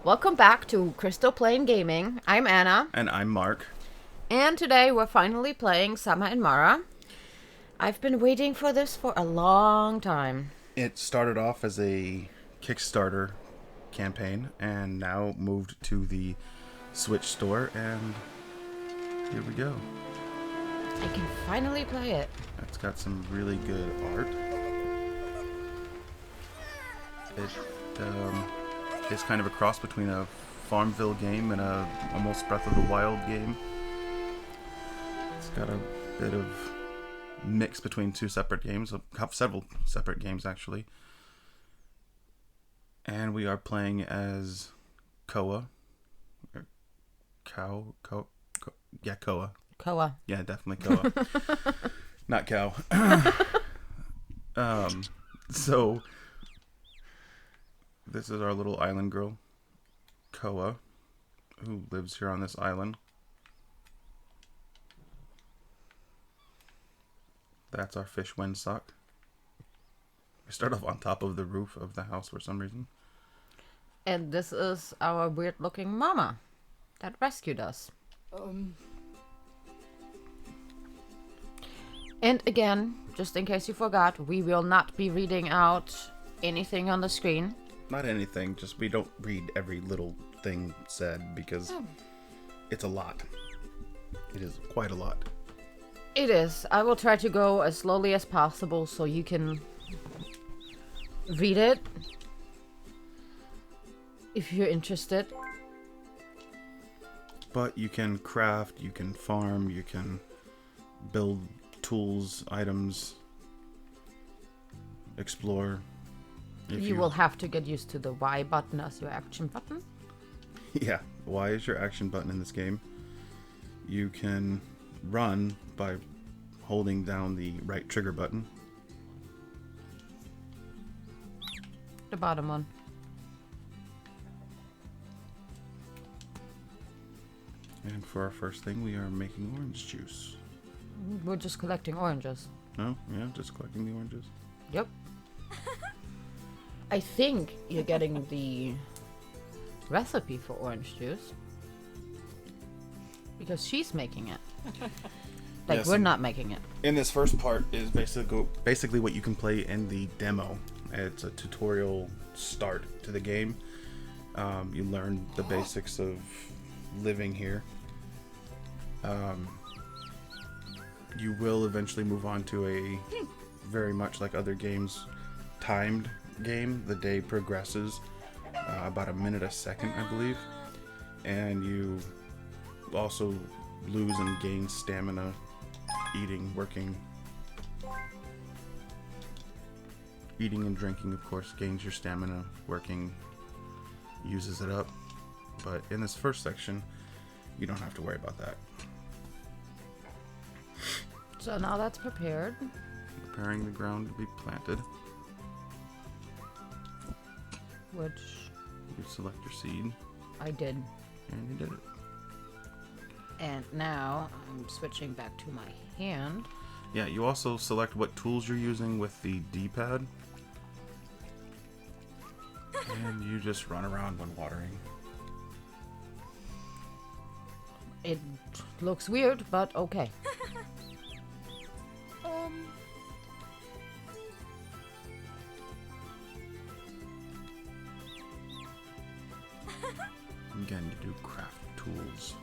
Welcome back to Crystal Plane Gaming. I'm Anna. And I'm Mark. And today we're finally playing Sama and Mara. I've been waiting for this for a long time. It started off as a Kickstarter campaign and now moved to the Switch store, and here we go. I can finally play it. It's got some really good art. It is kind of a cross between a Farmville game and a almost Breath of the Wild game. It's got a bit of mix between two separate games, several separate games actually. And we are playing as Koa. Yeah, Koa. Koa. Yeah, definitely Koa. Not cow. So this is our little island girl, Koa, who lives here on this island. That's our fish windsock. We start off on top of the roof of the house for some reason. And this is our weird looking mama that rescued us. And again, just in case you forgot, we will not be reading out anything on the screen. Not anything, just we don't read every little thing said because it's a lot. It is quite a lot. It is. I will try to go as slowly as possible so you can read it if you're interested. But you can craft, you can farm, you can build tools, items, explore. You will have to get used to the Y button as your action button. Yeah, Y is your action button in this game. You can run by holding down the right trigger button. The bottom one. And for our first thing, we are making orange juice. We're just collecting oranges. No? Yeah, just collecting the oranges. Yep. I think you're getting the recipe for orange juice. Because she's making it. Like, Yes, we're not making it. In this first part is basically what you can play in the demo. It's a tutorial start to the game. You learn the basics of living here. You will eventually move on to a very much like other games timed game. The day progresses about a minute a second, I believe, and you also lose and gain stamina eating and drinking, of course, gains your stamina. Working uses it up, but in this first section you don't have to worry about that. So now that's prepared. Preparing the ground to be planted. Which You select your seed, I did. and you did it. And now I'm switching back to my hand. Yeah, you also select what tools you're using with the D-pad. And you just run around when watering. It looks weird, but okay. Again, you do craft tools.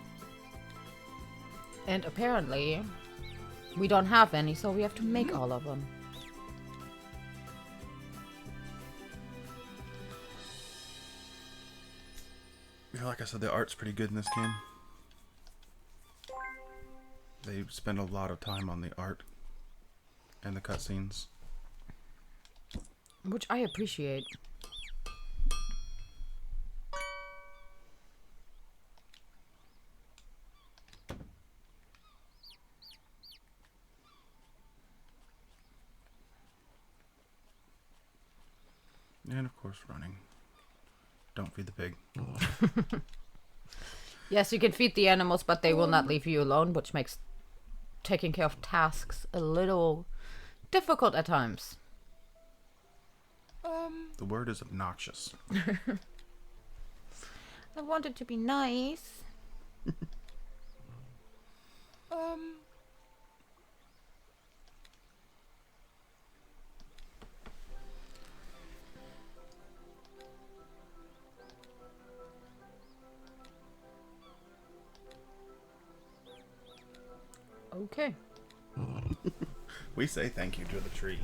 And apparently, we don't have any, so we have to make all of them. Yeah, like I said, the art's pretty good in this game. They spend a lot of time on the art and the cutscenes. Which I appreciate. And of course, running. Don't feed the pig. Yes, you can feed the animals, but they will not leave you alone, which makes taking care of tasks a little difficult at times. The word is obnoxious. I wanted to be nice. Okay. We say thank you to the tree.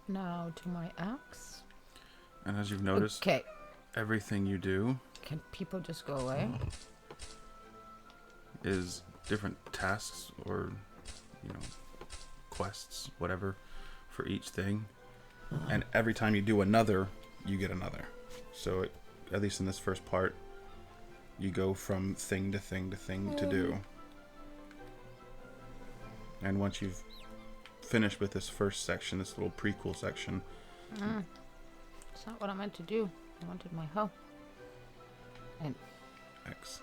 Now to my axe. And as you've noticed, Okay. everything you do Can people just go away? is different tasks or, quests, whatever, for each thing. And every time you do another, you get another. So at least in this first part, you go from thing to thing to thing to do. And once you've finished with this first section, this little prequel section. It's not what I meant to do. I wanted my hoe. And X.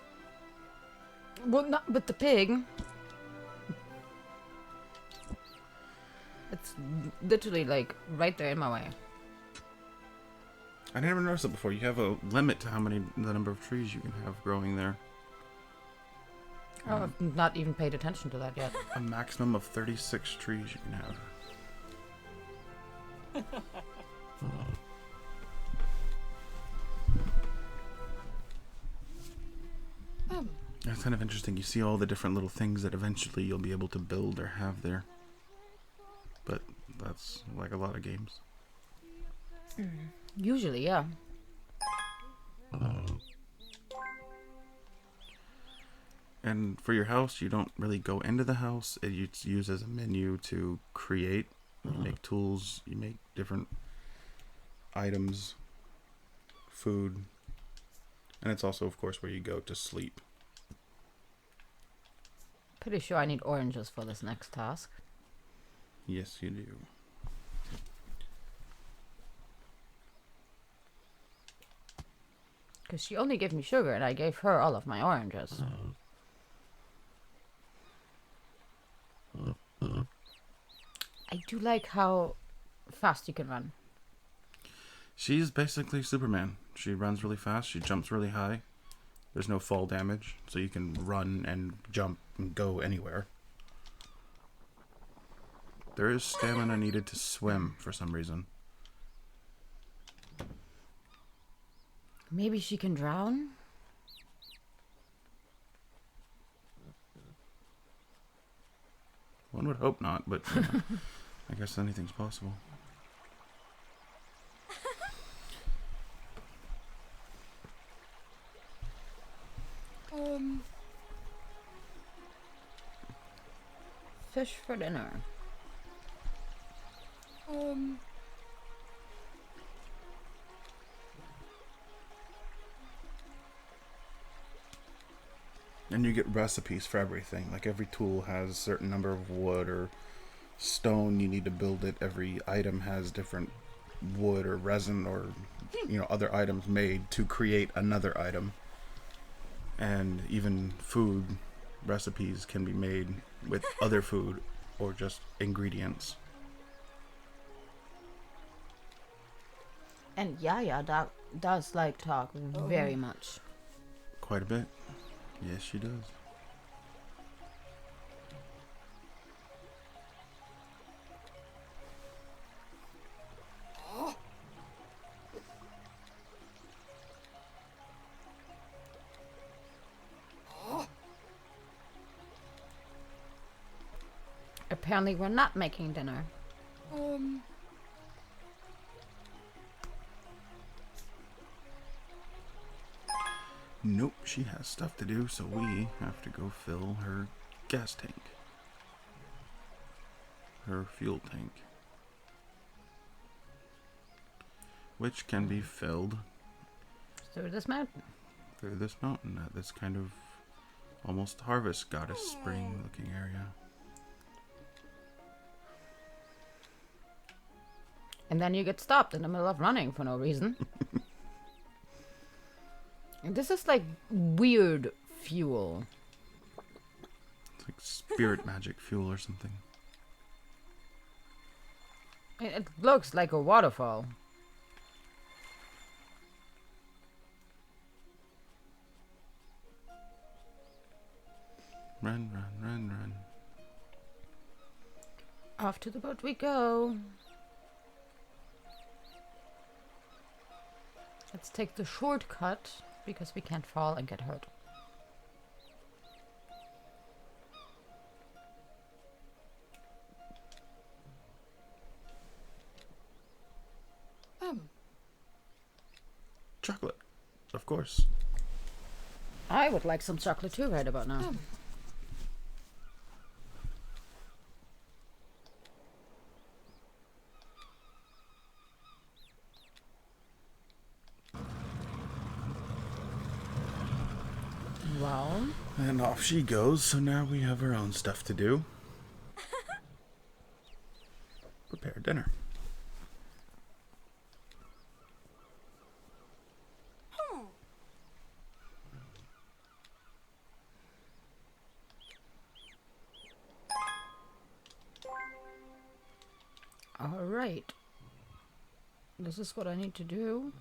well, not with the pig. It's literally like right there in my way. I never noticed it before. You have a limit to the number of trees you can have growing there. Oh, I've not even paid attention to that yet. A maximum of 36 trees you can have. That's kind of interesting. You see all the different little things that eventually you'll be able to build or have there. But that's like a lot of games. Usually, yeah. And for your house, you don't really go into the house. It's used as a menu to create. You make tools. You make different items, food. And it's also, of course, where you go to sleep. Pretty sure I need oranges for this next task. Yes, you do. Because she only gave me sugar and I gave her all of my oranges. I do like how fast you can run. She's basically Superman. She runs really fast. She jumps really high. There's no fall damage, so you can run and jump and go anywhere. There is stamina needed to swim for some reason. Maybe she can drown? One would hope not, but I guess anything's possible. Fish for dinner. And you get recipes for everything. Like every tool has a certain number of wood or stone you need to build it. Every item has different wood or resin or other items made to create another item. And even food recipes can be made with other food or just ingredients. And Yaya does like talk very much. Quite a bit. Yes, she does. Apparently we're not making dinner. Nope, she has stuff to do, so we have to go fill her gas tank. Her fuel tank. Which can be filled Through this mountain. through this mountain at this kind of almost harvest goddess spring looking area. And then you get stopped in the middle of running for no reason. And this is like weird fuel. It's like spirit magic fuel or something. It looks like a waterfall. Run, run, run, run. Off to the boat we go. Let's take the shortcut because we can't fall and get hurt. Chocolate, of course. I would like some chocolate too right about now. Well, And off she goes, so now we have our own stuff to do. Prepare dinner. alright. This is what I need to do.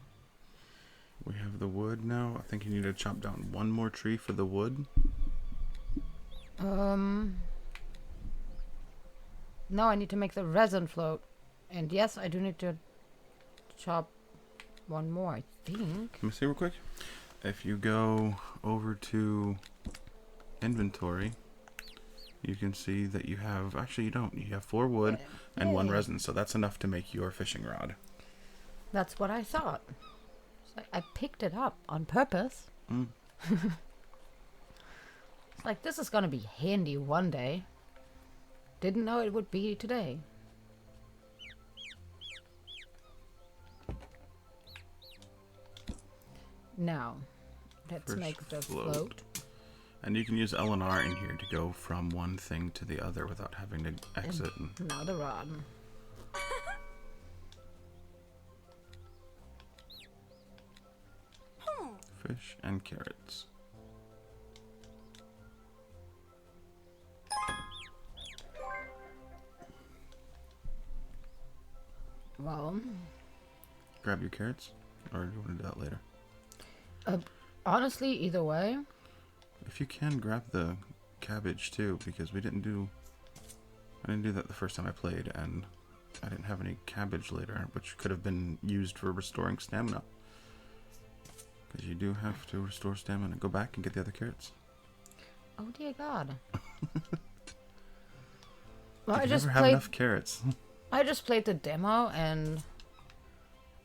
We have the wood now. I think you need to chop down one more tree for the wood. No, I need to make the resin float. And yes, I do need to chop one more, I think. Let me see real quick. If you go over to inventory, you can see that you have... Actually, you don't. You have 4 wood and 1 resin. So that's enough to make your fishing rod. That's what I thought. It's like I picked it up on purpose. It's like, this is gonna be handy one day. Didn't know it would be today. Now, let's First make the float. float. And you can use L and R in here to go from one thing to the other without having to exit. Now the rod. Fish and carrots. Well, Grab your carrots, or do you want to do that later? honestly, either way. If you can, grab the cabbage too, because I didn't do that the first time I played, and I didn't have any cabbage later, which could have been used for restoring stamina. Because you do have to restore stamina. Go back and get the other carrots. Oh dear God. Well, You never have enough carrots. I just played the demo and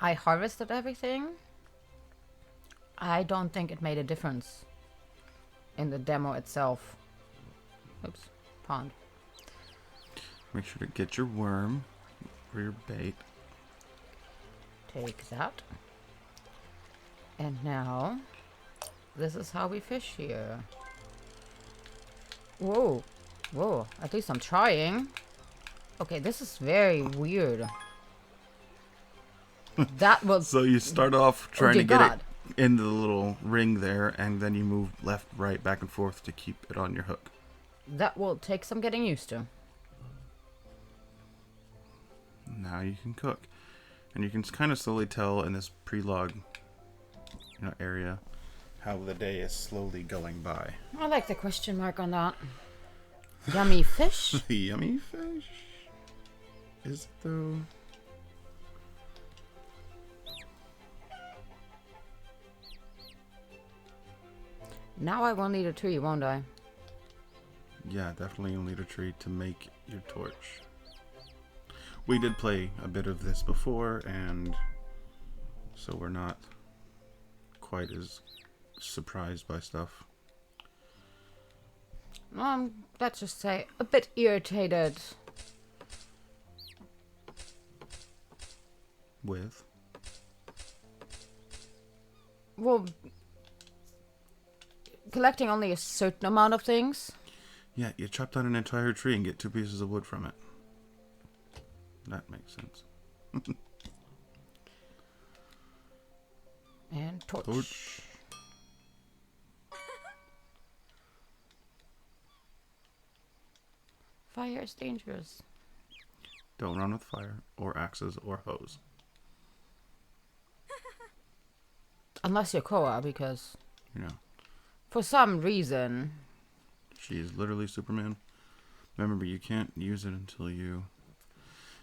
I harvested everything. I don't think it made a difference in the demo itself. Oops, pond. Make sure to get your worm for your bait. Take that. And now, this is how we fish here. Whoa, whoa, at least I'm trying. Okay, this is very weird. That was... So you start off trying dear to get God. it into the little ring there, and then you move left, right, back and forth to keep it on your hook. That will take some getting used to. Now you can cook. And you can kind of slowly tell in this pre-log area how the day is slowly going by. I like the question mark on that. Yummy fish? Yummy fish? Is it though? Now I will need a tree, won't I? Yeah, definitely you'll need a tree to make your torch. We did play a bit of this before, and so we're not quite as surprised by stuff. Let's just say a bit irritated. With? Well, collecting only a certain amount of things. Yeah, you chop down an entire tree and get 2 pieces of wood from it. That makes sense. And torch. Torch. Fire is dangerous. Don't run with fire, or axes, or hose. Unless you're Koa, because You know, for some reason... she's literally Superman. Remember, you can't use it until you...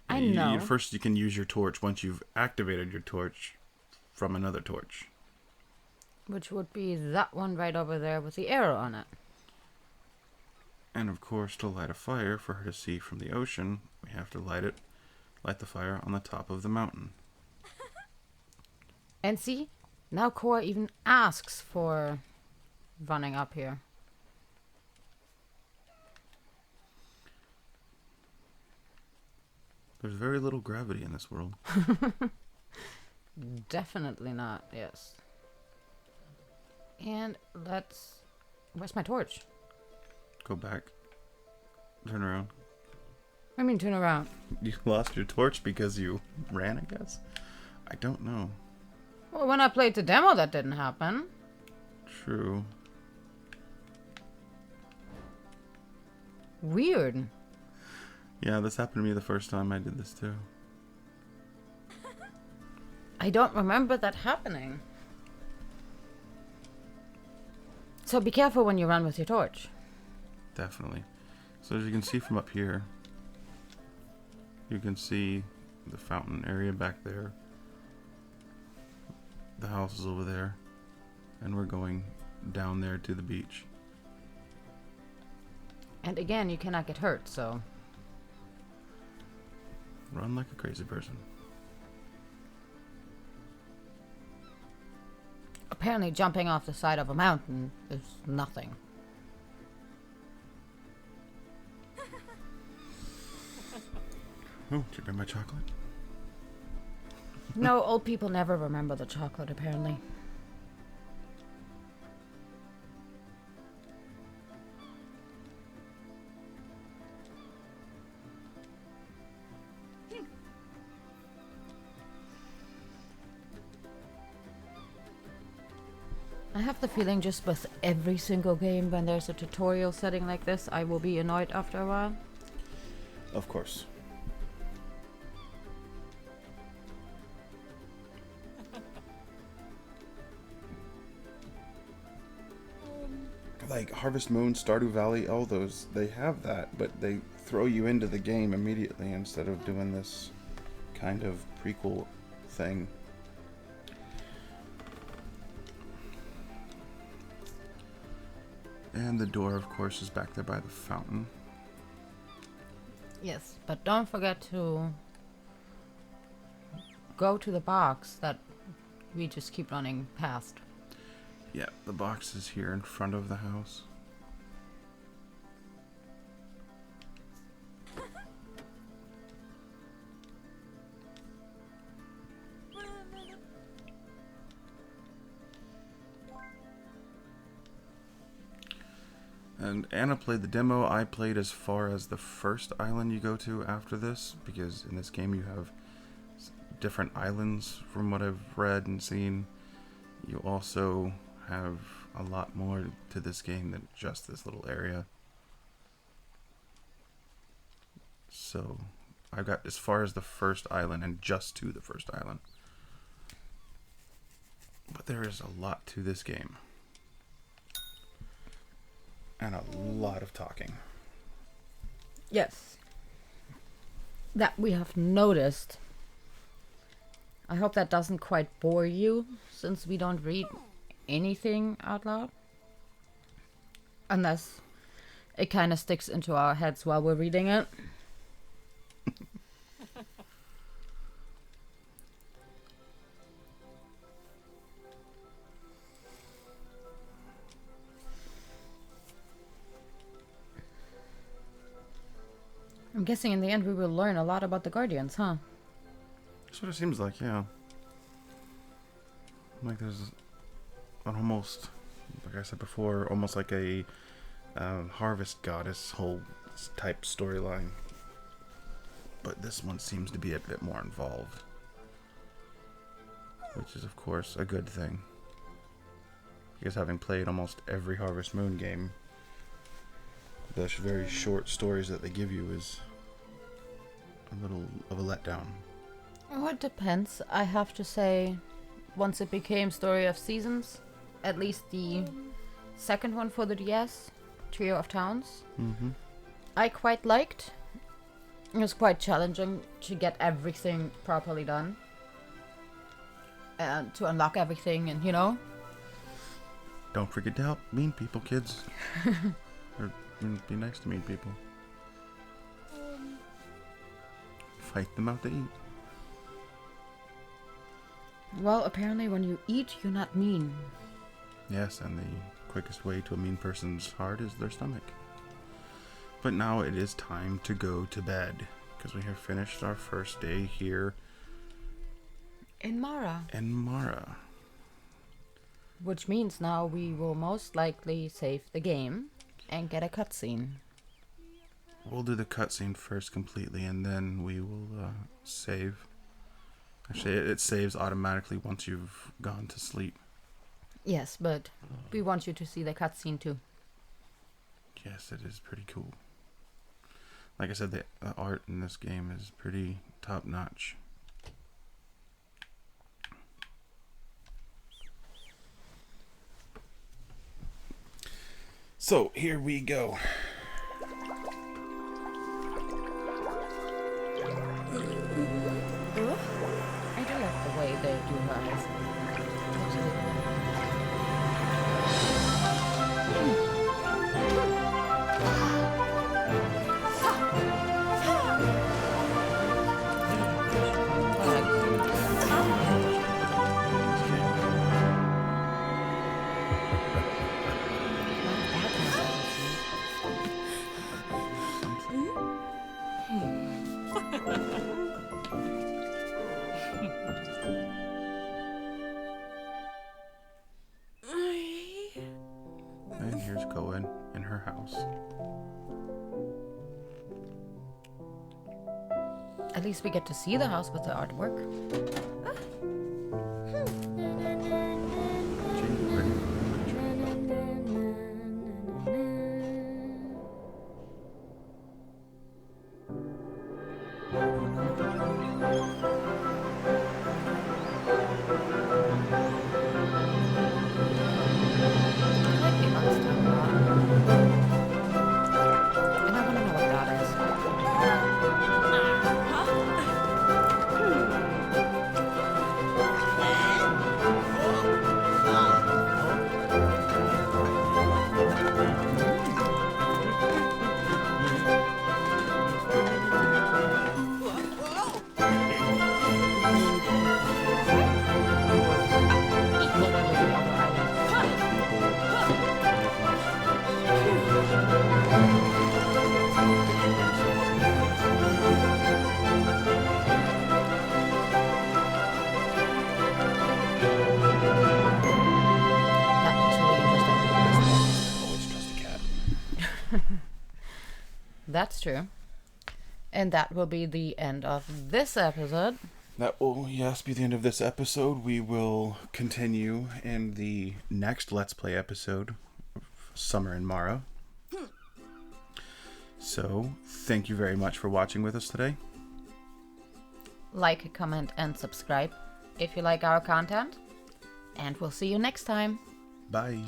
I know. First, you can use your torch once you've activated your torch from another torch. Which would be that one right over there with the arrow on it. And of course, to light a fire for her to see from the ocean, we have to light the fire on the top of the mountain. And see, now Koa even asks for running up here. There's very little gravity in this world. Definitely not, yes. And let's... Where's my torch? Go back. Turn around. I mean, turn around. You lost your torch because you ran, I guess? I don't know. Well, when I played the demo, that didn't happen. True. Weird. Yeah, this happened to me the first time I did this too. I don't remember that happening. So be careful when you run with your torch. Definitely. So as you can see from up here, you can see the fountain area back there. The house is over there. And we're going down there to the beach. And again, you cannot get hurt, so... Run like a crazy person. Apparently jumping off the side of a mountain is nothing. Oh, did you bring my chocolate? No, old people never remember the chocolate, apparently. I have the feeling just with every single game when there's a tutorial setting like this, I will be annoyed after a while. Of course. Like Harvest Moon, Stardew Valley, all those, they have that, but they throw you into the game immediately instead of doing this kind of prequel thing. And the door, of course, is back there by the fountain. Yes, but don't forget to go to the box that we just keep running past. Yeah, the box is here in front of the house. And Anna played the demo. I played as far as the first island you go to after this, because in this game you have different islands from what I've read and seen. You also have a lot more to this game than just this little area. So I got as far as the first island and just to the first island. But there is a lot to this game. And a lot of talking. Yes. That we have noticed. I hope that doesn't quite bore you, since we don't read anything out loud. Unless it kind of sticks into our heads while we're reading it. I'm guessing in the end we will learn a lot about the Guardians, huh? That's what it seems like, yeah. Like there's an almost, like I said before, almost like a harvest goddess whole type storyline. But this one seems to be a bit more involved. Which is, of course, a good thing. Because having played almost every Harvest Moon game, the very short stories that they give you is a little of a letdown? Oh, it depends. I have to say, once it became Story of Seasons, at least the second one for the DS, Trio of Towns, Mm-hmm. I quite liked. It was quite challenging to get everything properly done. And to unlock everything and, Don't forget to help mean people, kids. Or be nice to mean people. Fight them out to eat. Well, apparently when you eat, you're not mean. Yes, and the quickest way to a mean person's heart is their stomach. But now it is time to go to bed, because we have finished our first day here In Mara. in Mara. Which means now we will most likely save the game and get a cutscene. We'll do the cutscene first completely, and then we will save. Actually, it saves automatically once you've gone to sleep. Yes, but we want you to see the cutscene too. Yes, it is pretty cool. Like I said, the art in this game is pretty top-notch. So, here we go. I do like the way they do her eyes. And here's Cohen in her house. At least we get to see the house with the artwork. Change it ready for the picture. I like the art style a lot. And I want to know what that is. Equal to the other islands. That looks really interesting. Always trust a cat. That's true. And that will be the end of this episode. That will, yes, be the end of this episode. We will continue in the next Let's Play episode of Summer in Mara. So, thank you very much for watching with us today. Like, comment, and subscribe if you like our content. And we'll see you next time. Bye.